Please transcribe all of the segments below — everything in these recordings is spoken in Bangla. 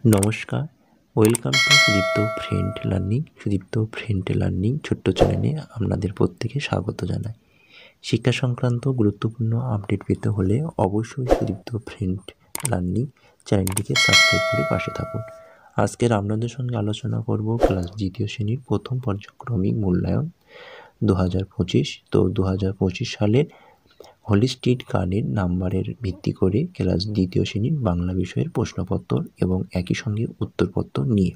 নমস্কার, welcome to Sudipta friend learning ছোট্ট চ্যানেলে আপনাদের প্রত্যেকে স্বাগত জানাই। শিক্ষা সংক্রান্ত গুরুত্বপূর্ণ আপডেট পেতে হলে অবশ্যই সুদীপ্ত ফ্রেন্ড লার্নিং চ্যানেলটিকে সাবস্ক্রাইব করে পাশে থাকুন। আজকের আপনাদের সঙ্গে আলোচনা করব ক্লাস দ্বিতীয় শ্রেণীর প্রথম পর্যায়ক্রমিক মূল্যায়ন 2025। তো 2025 সালের হোলিস্টিক কার্ডের নাম্বারের ভিত্তি করে ক্লাস দ্বিতীয় শ্রেণীর বাংলা বিষয়ের প্রশ্নপত্র এবং একই সঙ্গে উত্তরপত্র নিয়ে।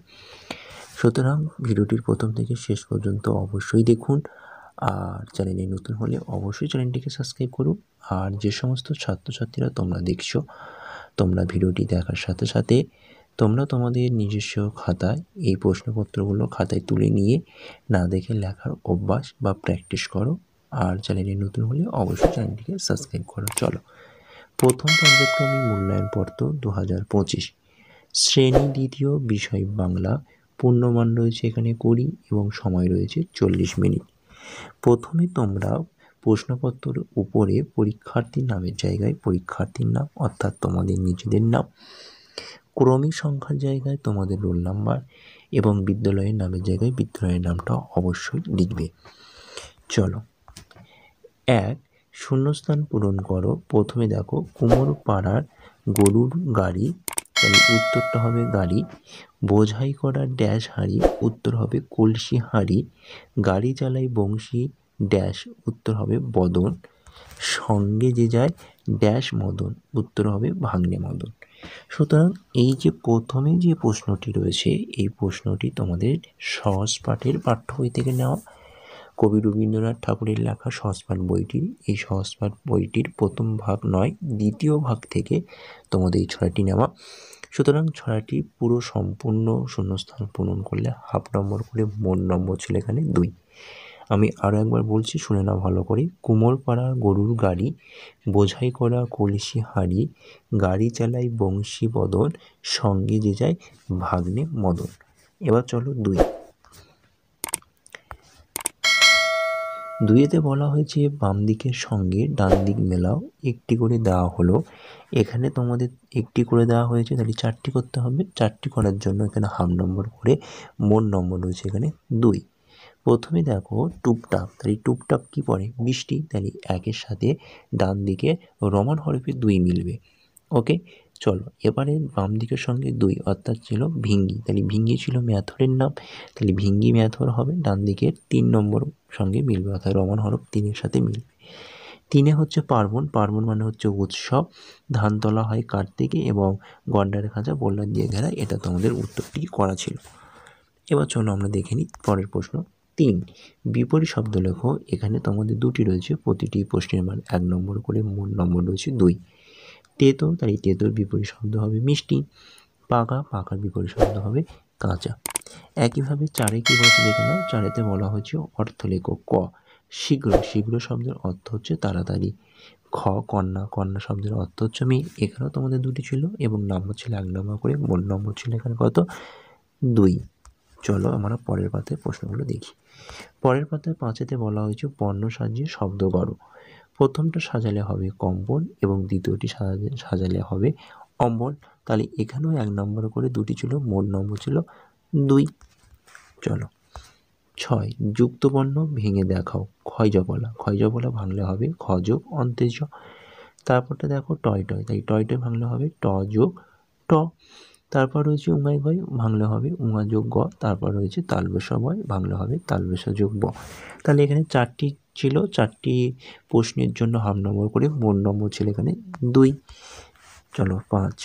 সুতরাং ভিডিওটির প্রথম থেকে শেষ পর্যন্ত অবশ্যই দেখুন। আর চ্যানেলে নতুন হলে অবশ্যই চ্যানেলটিকে সাবস্ক্রাইব করুন। আর যে সমস্ত ছাত্রছাত্রীরা তোমরা দেখছো, তোমরা ভিডিওটি দেখার সাথে সাথে তোমরা তোমাদের নিজস্ব খাতায় এই প্রশ্নপত্রগুলো খাতায় তুলে নিয়ে না দেখে লেখার অভ্যাস বা প্র্যাকটিস করো। আর চ্যানেলে নতুন হলে অবশ্যই চ্যানেলটিকে সাবস্ক্রাইব করো। চলো, প্রথম পর্যায়ক্রমিক মূল্যায়ন পত্র 2025, শ্রেণী দ্বিতীয়, বিষয় বাংলা। পূর্ণমান রয়েছে এখানে 20 এবং সময় রয়েছে 40 মিনিট। প্রথমে তোমরা প্রশ্নপত্রের উপরে পরীক্ষার্থীর নামের জায়গায় পরীক্ষার্থীর নাম অর্থাৎ তোমাদের নিজেদের নাম, ক্রমিক সংখ্যার জায়গায় তোমাদের রোল নাম্বার এবং বিদ্যালয়ের নামের জায়গায় বিদ্যালয়ের নামটা অবশ্যই লিখবে। চলো, 1 শূন্যস্থান পূরণ করো। প্রথমে দেখো কুমোরপাড়ার গরুর গাড়ি, তাহলে উত্তরটা হবে গাড়ি। বোঝাই করা ড্যাশ হাঁড়ি, উত্তর হবে কলসি হাঁড়ি। গাড়ি চালাই বংশী ড্যাশ, উত্তর হবে বদন। সঙ্গে যে যায় ড্যাশ মদন, উত্তর হবে ভাগ্নে মদন। সুতরাং এই যে প্রথমে যে প্রশ্নটি রয়েছে, এই প্রশ্নটি তোমাদের সহজ পাঠের পাঠ্য বই থেকে নেওয়া। কবি রবীন্দ্রনাথ ঠাকুরের লেখা সহজপাঠ বইটির, এই সহজপাঠ বইটির প্রথম ভাগ নয়, দ্বিতীয় ভাগ থেকে তোমাদের এই ছড়াটি নেওয়া। সুতরাং ছড়াটি পুরো সম্পূর্ণ শূন্যস্থান পূরণ করলে হাফ নম্বর করে মোট নম্বর ছিল এখানে 2। আমি আরও একবার বলছি, শুনে নাও ভালো করে। কুমোরপাড়া গরুর গাড়ি, বোঝাই করা কলসি হাঁড়ি, গাড়ি চালাই বংশী বদন, সঙ্গে যে যায় ভাগ্নে মদন। এবার চলো 2-এতে বলা হয়েছে বাম দিকের সঙ্গে ডান দিক মেলাও, একটি করে দেওয়া হলো। এখানে তোমাদের একটি করে দেওয়া হয়েছে, তাহলে 4টি করতে হবে। 4টি করার জন্য এখানে হাফ নম্বর করে মোট নম্বর রয়েছে এখানে 2। প্রথমে দেখো টুপটাপ, তাহলে টুপটাপ কি পড়ে? বৃষ্টি, তাহলে 1-এর সাথে ডান দিকে রোমান হরফে 2 মিলবে। ওকে, চলো এবারে বাম দিকের সঙ্গে 2 অর্থাৎ ছিল ভিঙ্গি, তাহলে ভিঙ্গি ছিল ম্যাথরের নাম, তাহলে ভিঙ্গি ম্যাথর হবে। ডান দিকের 3 নম্বর সঙ্গে মিলবে অর্থাৎ রোমান হরফ 3-এর সাথে মিলবে। 3-এ হচ্ছে পার্বণ, পার্বণ মানে হচ্ছে উৎসব। ধান তোলা হয় কার্তিকে এবং গন্ডারের খাঁচা বল্লার দিয়ে ঘেরা। এটা তোমাদের উত্তরটি করা ছিল। এবার চলো আমরা দেখে নিই পরের প্রশ্ন। 3 বিপরীত শব্দ লেখো। এখানে তোমাদের 2টি রয়েছে, প্রতিটি প্রশ্নের মান 1 নম্বর করে, মোট নম্বর রয়েছে 2। তেতো, তাই তেতোর বিপরীত শব্দ হবে মিষ্টি। পাকা, পাকার বিপরীত শব্দ হবে কাঁচা। একইভাবে 4-এ কী বলছে দেখে নাও। 4-এতে বলা হয়েছে অর্থ লেখো। ক শীঘ্র, শীঘ্র শব্দের অর্থ হচ্ছে তাড়াতাড়ি। খ কন্যা, কন্যা শব্দের অর্থ হচ্ছে মেয়ে। এখানেও তোমাদের 2টি ছিল এবং নম্বর ছিল 1 নম্বর করে, মোট নম্বর ছিল এখানে কত? 2। চলো আমরা পরের পাতায় প্রশ্নগুলো দেখি। পরের পাতায় 5-এতে বলা হয়েছে পণ্য সাজিয়ে শব্দ করো। প্রথমটা সাজালে হবে কম্বল এবং দ্বিতীয়টি সাজালে হবে অম্বল। তাহলে এখানেও 1 নম্বর করে 2টি ছিল, মোট নম্বর ছিল 2। চলো 6 যুক্তবর্ণ ভেঙে দেখাও। ক্ষয়জবলা, ক্ষয়জবলা ভাঙলে হবে খ যোগ অন্তেজ। তারপরটা দেখো টয় টয়, তাই টয় টয় ভাঙলে হবে ট যোগ ট। তারপর রয়েছে উঙাই গয়, ভাঙলে হবে উঙা যোগ গ। তারপর রয়েছে তালবেশা বয়, ভাঙলে হবে তালবেশা যোগ ব। তাহলে এখানে 4টি ছিল, 4টি প্রশ্নের জন্য হাফ নম্বর করে, মোট নম্বর ছিল এখানে 2। চলো 5,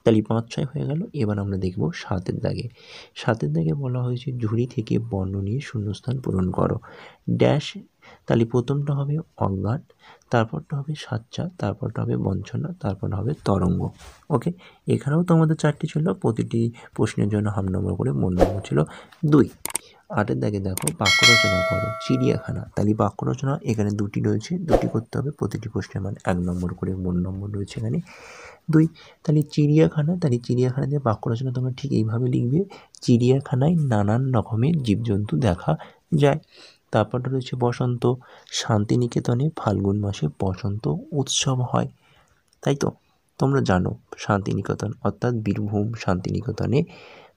তাহলে 5-6 হয়ে গেল। এবার আমরা দেখব 7-এর দাগে। 7-এর দাগে বলা হয়েছে ঝুড়ি থেকে বর্ণ নিয়ে শূন্যস্থান পূরণ করো। ড্যাশ, তাহলে প্রথমটা হবে অজ্ঞান, তারপরটা হবে সাচ্চা, তারপরটা হবে বঞ্চনা, তারপর হবে তরঙ্গ। ওকে, এখানেও তো আমাদের 4টি ছিল, প্রতিটি প্রশ্নের জন্য হাফ নম্বর করে, মোট নম্বর ছিল 2। 8-এর দাগে দেখো বাক্য রচনা করো। চিড়িয়াখানা, তাহলে বাক্য রচনা এখানে 2টি রয়েছে, 2টি করতে হবে। প্রতিটি প্রশ্নের মান 1 নম্বর করে, মোট নম্বর রয়েছে এখানে 2। তাহলে চিড়িয়াখানা, তাহলে চিড়িয়াখানা দিয়ে বাক্য রচনা তোমরা ঠিক এইভাবে লিখবে। চিড়িয়াখানায় নানান রকমের জীবজন্তু দেখা যায়। তারপরটা রয়েছে বসন্ত, শান্তিনিকেতনে ফাল্গুন মাসে বসন্ত উৎসব হয়, তাই তো। তোমরা জানো শান্তিনিকেতন অর্থাৎ বীরভূম শান্তিনিকেতনে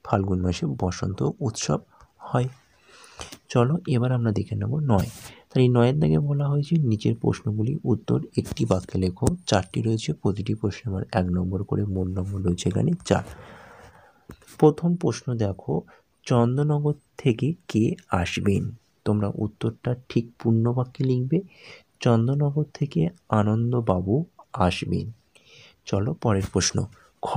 ফাল্গুন মাসে বসন্ত উৎসব হয়। চলো এবার আমরা দেখে নেব 9। তাই 9-এর দাগে বলা হয়েছে নিচের প্রশ্নগুলি উত্তর একটি বাক্যে লেখো। 4টি রয়েছে, প্রতিটি প্রশ্নে আমার 1 নম্বর করে, মোট নম্বর রয়েছে এখানে 4। প্রথম প্রশ্ন দেখো, চন্দননগর থেকে কে আসবেন? তোমরা উত্তরটা ঠিক পূর্ণ বাক্যে লিখবে, চন্দননগর থেকে আনন্দবাবু আসবেন। চলো পরের প্রশ্ন। খ,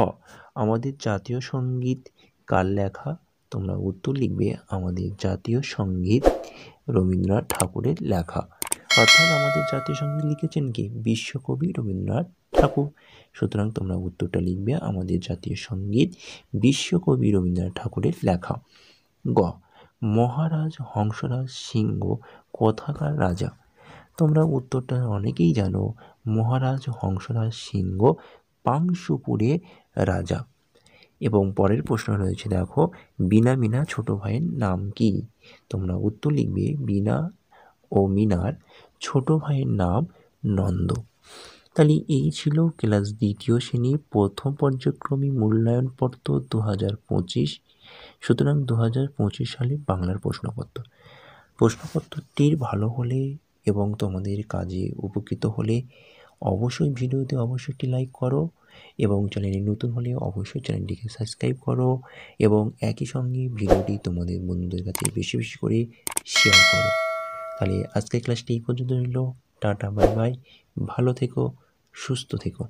আমাদের জাতীয় সঙ্গীত কার লেখা? তোমরা উত্তর লিখবে আমাদের জাতীয় সঙ্গীত রবীন্দ্রনাথ ঠাকুরের লেখা। অর্থাৎ আমাদের জাতীয় সঙ্গীত লিখেছেন কি? বিশ্বকবি রবীন্দ্রনাথ ঠাকুর। সুতরাং তোমরা উত্তরটা লিখবে আমাদের জাতীয় সঙ্গীত বিশ্বকবি রবীন্দ্রনাথ ঠাকুরের লেখা। গ, মহারাজ হংসরাজ সিংহ কোথাকার রাজা? তোমরা উত্তরটা অনেকেই জানো, মহারাজ হংসরাজ সিংহ পাংশুপুরের রাজা। এবং পরের প্রশ্ন রয়েছে দেখো, বীণা মিনা ছোট ভাইয়ের নাম কি? তোমরা উত্তর লিখবে বীণা ও মিনার ছোট ভাইয়ের নাম নন্দ। তাহলে এই ছিল ক্লাস 2য় শ্রেণীর প্রথম পর্যায়ক্রমিক মূল্যায়ন পত্র 2025। সুতরাং 2025 সালে বাংলার প্রশ্নপত্র। প্রশ্নপত্রটির ভালো হলে এবং তোমাদের কাজে উপকৃত হলে অবশ্যই ভিডিওতে অবশ্যই একটি লাইক করো, এবং চ্যানেলে নতুন হলে অবশ্যই চ্যানেলটিকে সাবস্ক্রাইব করো, এবং একই সঙ্গে ভিডিওটি তোমাদের বন্ধুদের কাছে বেশি বেশি করে শেয়ার করো। তাহলে আজকের ক্লাসটি এই পর্যন্ত রইল। টাটা, বাই বাই, ভালো থেকো, সুস্থ থেকো।